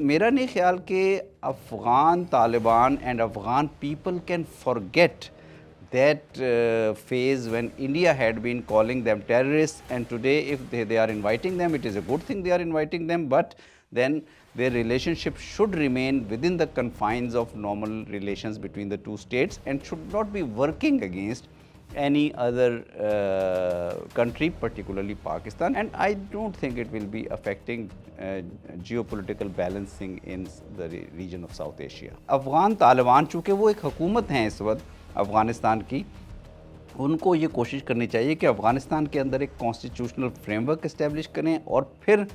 मेरा नहीं ख्याल कि Afghan Taliban and Afghan people can forget that phase when India had been calling them terrorists, and today if they are inviting them, it is a good thing they are inviting them, but then their relationship should remain within the confines of normal relations between the two states and should not be working against any other country, particularly Pakistan. And I don't think it will be affecting geopolitical balancing in the region of South Asia. Afghan Taliban चूँकि वो एक हुकूमत हैं इस वक्त अफ़गानिस्तान की, उनको ये कोशिश करनी चाहिए कि अफ़गानिस्तान के अंदर एक कॉन्स्टिट्यूशनल फ्रेमवर्क इस्टेब्लिश करें और फिर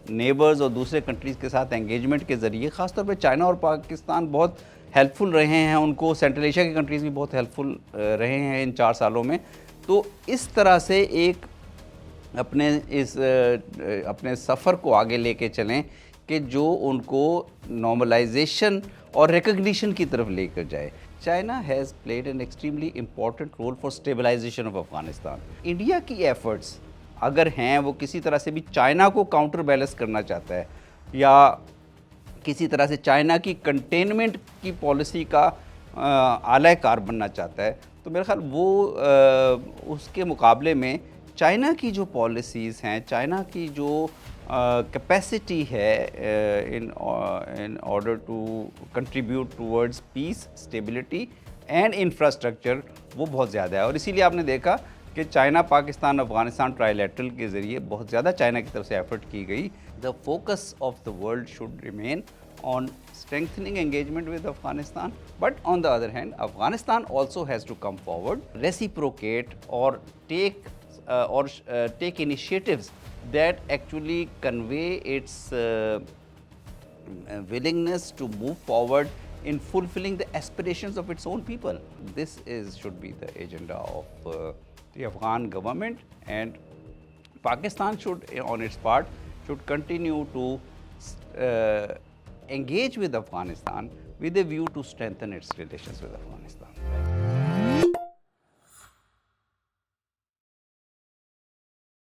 नेबर्स और दूसरे कंट्रीज़ के साथ एंगेजमेंट के ज़रिए, ख़ासतौर पे चाइना और पाकिस्तान बहुत हेल्पफुल रहे हैं उनको, सेंट्रल एशिया की कंट्रीज़ भी बहुत हेल्पफुल रहे हैं इन 4 सालों में। तो इस तरह से एक अपने सफ़र को आगे लेके चलें कि जो उनको नॉर्मलाइजेशन और रिकग्निशन की तरफ लेकर जाए। China has played an extremely important role for stabilisation of Afghanistan. India की एफ़र्ट्स अगर हैं वो किसी तरह से भी चाइना को काउंटर बैलेंस करना चाहता है या किसी तरह से चाइना की कंटेनमेंट की पॉलिसी का आला कार बनना चाहता है, तो मेरा ख्याल वो उसके मुकाबले में चाइना की जो पॉलिसीज़ हैं, चाइना की जो कैपेसिटी है in order to contribute towards peace, stability and infrastructure, वो बहुत ज़्यादा है। और इसीलिए आपने देखा कि चाइना पाकिस्तान अफ़गानिस्तान ट्राईलैटरल के ज़रिए बहुत ज़्यादा चाइना की तरफ से एफर्ट की गई। The focus of the world should remain on strengthening engagement with Afghanistan, but on the other hand, Afghanistan also has to come forward, reciprocate or take initiatives that actually convey its willingness to move forward in fulfilling the aspirations of its own people. This should be the agenda of the Afghan government, and Pakistan should, on its part, should continue to engage with Afghanistan with a view to strengthen its relations with Afghanistan.